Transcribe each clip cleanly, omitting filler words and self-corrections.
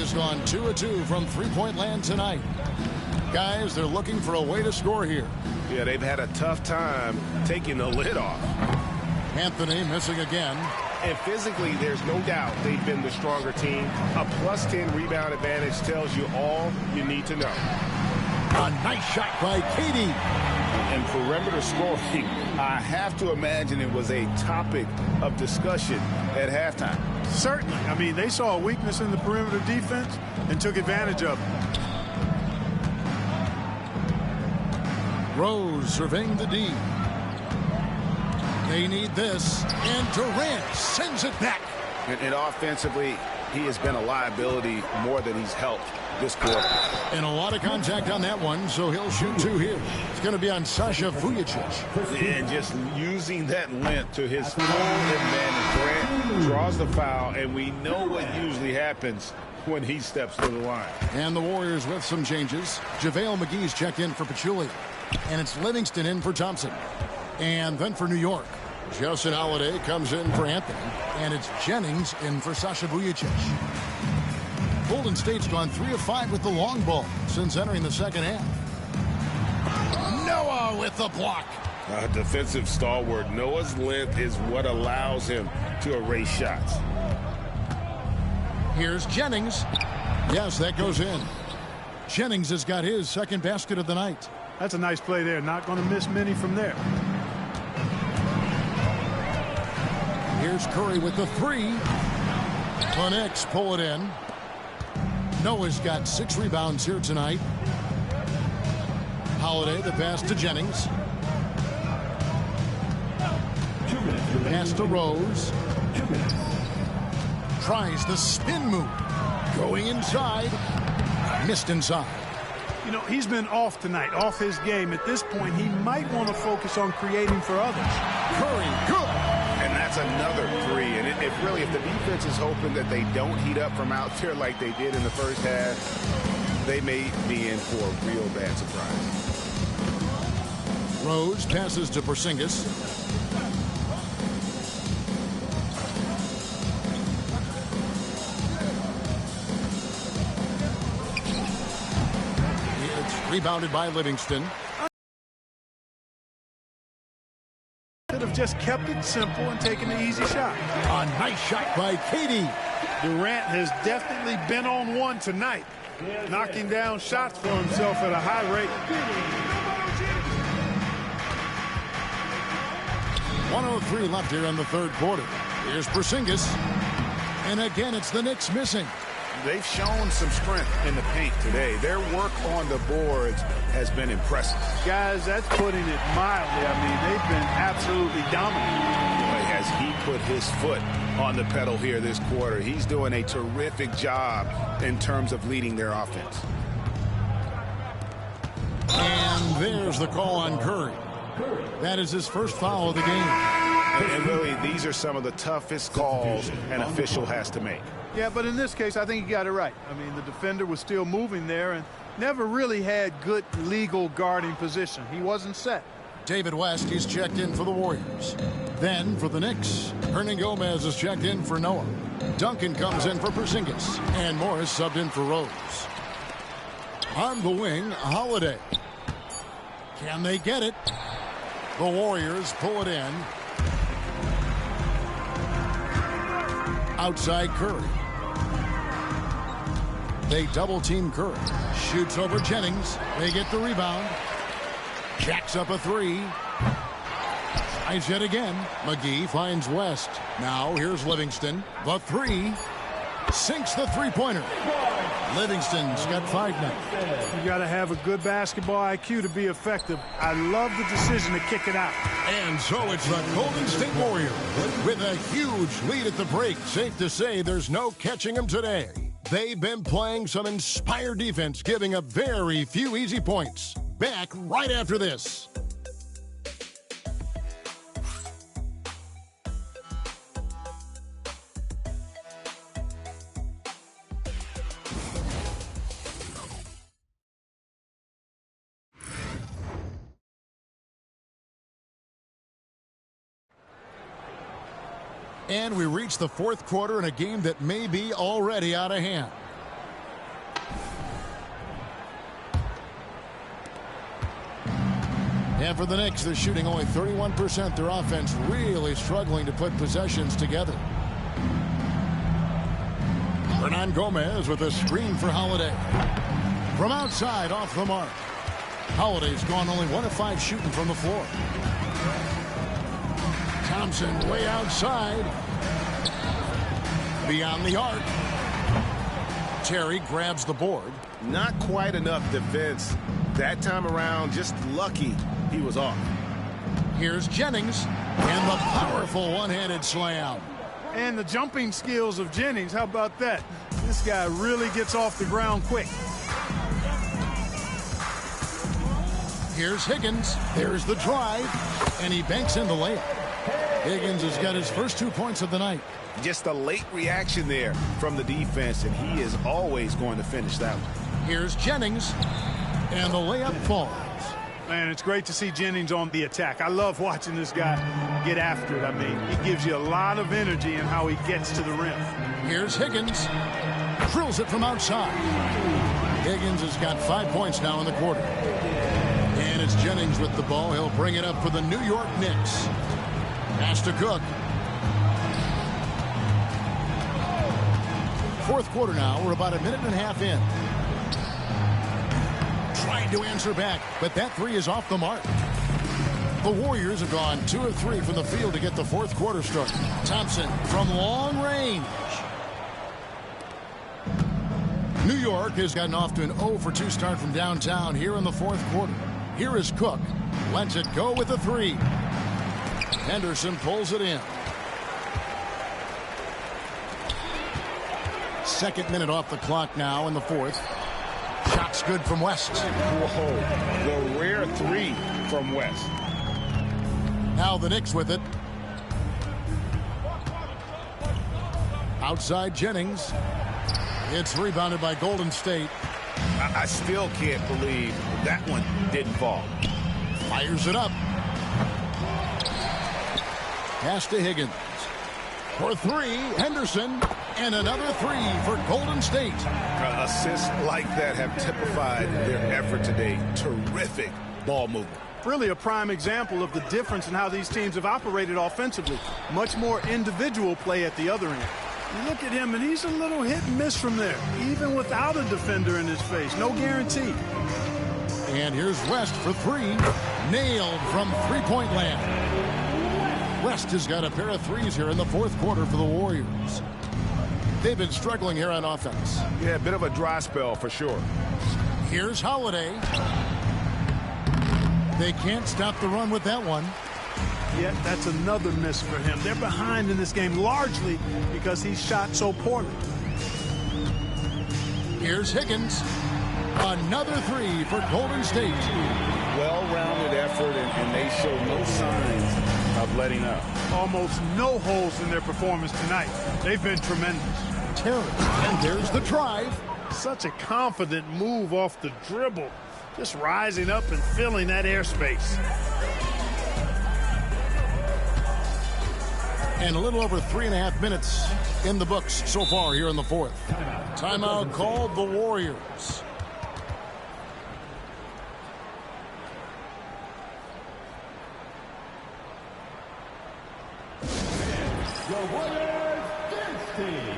has gone 2 of 2 from three-point land tonight. Guys, they're looking for a way to score here. Yeah, they've had a tough time taking the lid off. Anthony missing again. And physically, there's no doubt they've been the stronger team. A +10 rebound advantage tells you all you need to know. A nice shot by Katie. And perimeter scoring, I have to imagine it was a topic of discussion at halftime. Certainly. I mean, they saw a weakness in the perimeter defense and took advantage of it. Rose surveying the D. They need this, and Durant sends it back. And offensively, he has been a liability more than he's helped this quarter. And a lot of contact on that one, so he'll shoot 2 here. It's going to be on Sasha Vujacic. And just using that length to his full advantage. Durant draws the foul, and we know what usually happens when he steps to the line. And the Warriors with some changes. JaVale McGee's checked in for Pachulia. And it's Livingston in for Thompson. And then for New York, Justin Holiday comes in for Anthony. And it's Jennings in for Sasha Vujacic. Golden State's gone 3 of 5 with the long ball since entering the second half. Noah with the block. A defensive stalwart. Noah's length is what allows him to erase shots. Here's Jennings. Yes, that goes in. Jennings has got his second basket of the night. That's a nice play there. Not going to miss many from there. Here's Curry with the 3. The Knicks pull it in. Noah's got 6 rebounds here tonight. Holiday, the pass to Jennings. Pass to Rose. Tries the spin move. Going inside. Missed inside. You know, he's been off tonight, off his game. At this point, he might want to focus on creating for others. Curry, good. And that's another 3. And if the defense is hoping that they don't heat up from out there like they did in the first half, they may be in for a real bad surprise. Rose passes to Porzingis. It's rebounded by Livingston. Could have just kept it simple and taken the easy shot. A nice shot by Katie. Durant has definitely been on one tonight, knocking down shots for himself at a high rate. 1:03 left here in the third quarter. Here's Porzingis. And again, it's the Knicks missing. They've shown some strength in the paint today. Their work on the boards has been impressive. Guys, that's putting it mildly. I mean, they've been absolutely dominant. Boy, has he put his foot on the pedal here this quarter. He's doing a terrific job in terms of leading their offense. And there's the call on Curry. That is his first foul of the game. And really, these are some of the toughest calls an official has to make. Yeah, but in this case, I think he got it right. I mean, the defender was still moving there and never really had good legal guarding position. He wasn't set. David West, he's checked in for the Warriors. Then for the Knicks, Hernan Gomez is checked in for Noah. Duncan comes in for Porzingis. And Morris subbed in for Rose. On the wing, Holiday. Can they get it? The Warriors pull it in. Outside Curry. They double team Curry. Shoots over Jennings. They get the rebound. Jacks up a 3. Tries yet again. McGee finds West. Now here's Livingston. The 3. Sinks the three-pointer. Livingston's got 5 now. You got to have a good basketball IQ to be effective. I love the decision to kick it out. And so it's the Golden State Warriors with a huge lead at the break. Safe to say there's no catching them today. They've been playing some inspired defense, giving up very few easy points. Back right after this. And we reach the fourth quarter in a game that may be already out of hand. And for the Knicks, they're shooting only 31%. Their offense really struggling to put possessions together. Hernan Gomez with a screen for Holiday. From outside, off the mark. Holiday's gone only 1 of 5 shooting from the floor. Thompson way outside. Beyond the arc. Terry grabs the board. Not quite enough defense. That time around, just lucky he was off. Here's Jennings. And the powerful one-handed slam. And the jumping skills of Jennings, how about that? This guy really gets off the ground quick. Here's Higgins. There's the drive. And he banks in the layup. Higgins has got his first 2 points of the night. Just a late reaction there from the defense, and he is always going to finish that one. Here's Jennings. And the layup falls. Man, it's great to see Jennings on the attack. I love watching this guy get after it. I mean, he gives you a lot of energy in how he gets to the rim. Here's Higgins. Drills it from outside. Higgins has got 5 points now in the quarter. And it's Jennings with the ball. He'll bring it up for the New York Knicks. Pass to Cook. Fourth quarter now. We're about a minute and a half in. Trying to answer back, but that three is off the mark. The Warriors have gone 2 of 3 from the field to get the fourth quarter started. Thompson from long range. New York has gotten off to an 0 for 2 start from downtown here in the fourth quarter. Here is Cook. Lets it go with a 3. Henderson pulls it in. Second minute off the clock now in the fourth. Shots good from West. Whoa, the rare 3 from West. Now the Knicks with it. Outside Jennings. It's rebounded by Golden State. I still can't believe that one didn't fall. Fires it up. Pass to Higgins. For 3, Henderson. And another 3 for Golden State. Assists like that have typified their effort today. Terrific ball movement. Really a prime example of the difference in how these teams have operated offensively. Much more individual play at the other end. You look at him, and he's a little hit and miss from there, even without a defender in his face. No guarantee. And here's West for 3. Nailed from three-point land. West has got a pair of threes here in the fourth quarter for the Warriors. They've been struggling here on offense. Yeah, a bit of a dry spell for sure. Here's Holiday. They can't stop the run with that one. Yet that's another miss for him. They're behind in this game largely because he shot so poorly. Here's Higgins. Another 3 for Golden State. Well-rounded effort, and they show no signs of letting up. Almost no holes in their performance tonight. They've been tremendous. Terry, and there's the drive. Such a confident move off the dribble. Just rising up and filling that airspace. And a little over 3.5 minutes in the books so far here in the fourth. Timeout called the Warriors. The Warriors dance team.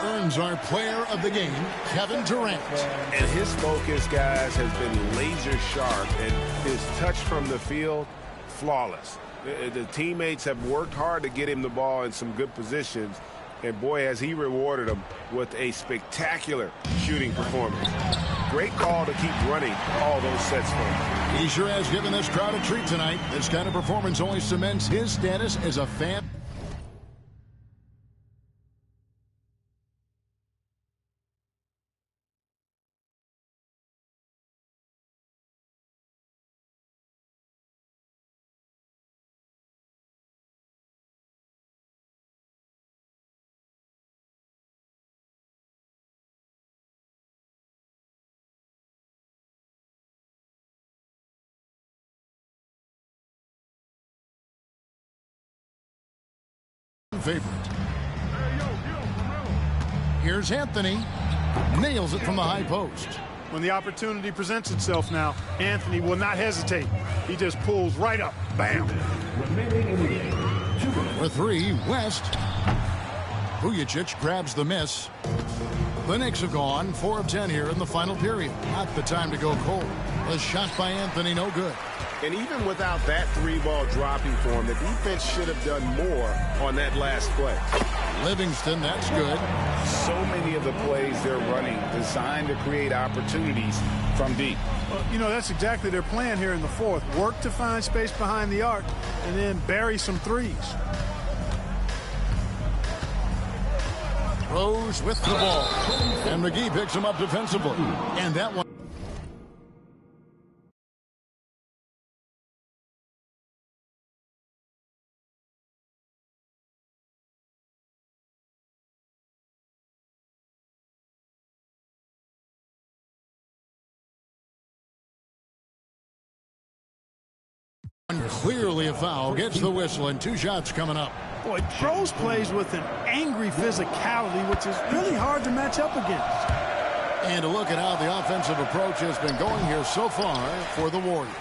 Earns our player of the game, Kevin Durant. And his focus, guys, has been laser sharp, and his touch from the field, flawless. The teammates have worked hard to get him the ball in some good positions, And boy, has he rewarded them with a spectacular shooting performance. Great call to keep running all those sets for him. He sure has given this crowd a treat tonight. This kind of performance only cements his status as a fan. Favorite. Here's Anthony. Nails it from the high post. When the opportunity presents itself now, Anthony will not hesitate. He just pulls right up. Bam. For three, West. Vujacic grabs the miss. The Knicks have gone 4 of 10 here in the final period. Not the time to go cold. The shot by Anthony, no good. And even without that 3-ball dropping for him, the defense should have done more on that last play. Livingston, that's good. So many of the plays they're running designed to create opportunities from deep. Well, you know, that's exactly their plan here in the fourth. Work to find space behind the arc and then bury some threes. Rose with the ball. And McGee picks him up defensively. And that one. Clearly a foul. Gets the whistle and 2 shots coming up. Boy, Rose plays with an angry physicality, which is really hard to match up against. And a look at how the offensive approach has been going here so far for the Warriors.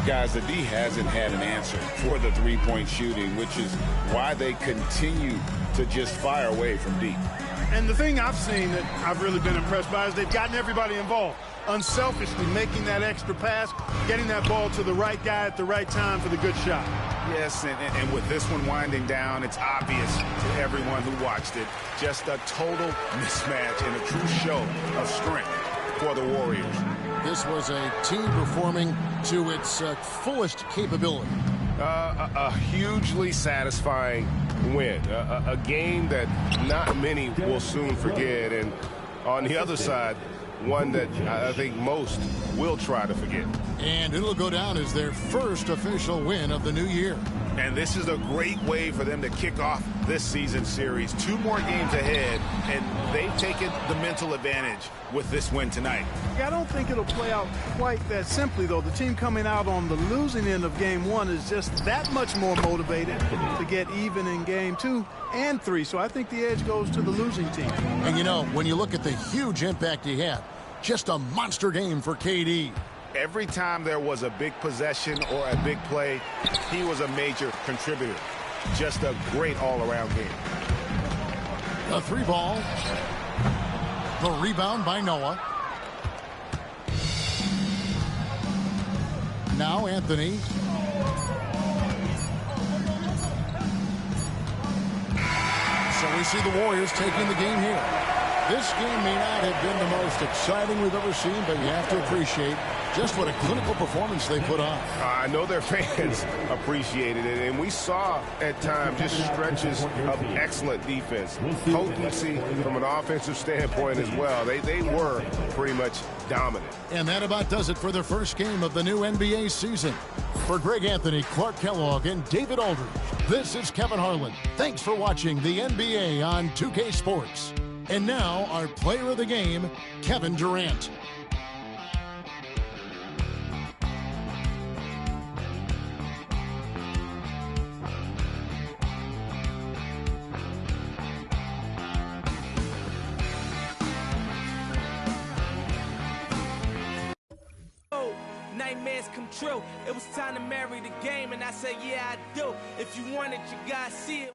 Guys, the D hasn't had an answer for the three-point shooting, which is why they continue to just fire away from deep. And the thing I've seen that I've really been impressed by is they've gotten everybody involved. Unselfishly making that extra pass, getting that ball to the right guy at the right time for the good shot. Yes, and with this one winding down, it's obvious to everyone who watched it. Just a total mismatch and a true show of strength for the Warriors. This was a team performing to its fullest capability. A hugely satisfying win. A game that not many will soon forget. And on the other side, one that I think most will try to forget. And it'll go down as their first official win of the new year. And this is a great way for them to kick off this season series. 2 more games ahead, and they've taken the mental advantage with this win tonight. Yeah, I don't think it'll play out quite that simply, though. The team coming out on the losing end of game 1 is just that much more motivated to get even in game 2 and 3. So I think the edge goes to the losing team. And, you know, when you look at the huge impact he had, just a monster game for KD. Every time there was a big possession or a big play, he was a major contributor. Just a great all-around game. A 3-ball. The rebound by Noah. Now Anthony. So we see the Warriors taking the game here. This game may not have been the most exciting we've ever seen, but you have to appreciate just what a clinical performance they put on. I know their fans appreciated it, and we saw at times just stretches of excellent defense, potency from an offensive standpoint as well. They were pretty much dominant. And that about does it for the first game of the new NBA season. For Greg Anthony, Clark Kellogg, and David Aldridge, this is Kevin Harlan. Thanks for watching the NBA on 2K Sports. And now, our player of the game, Kevin Durant. Nightmares come true. It was time to marry the game, and I said, yeah, I do. If you want it, you gotta see it.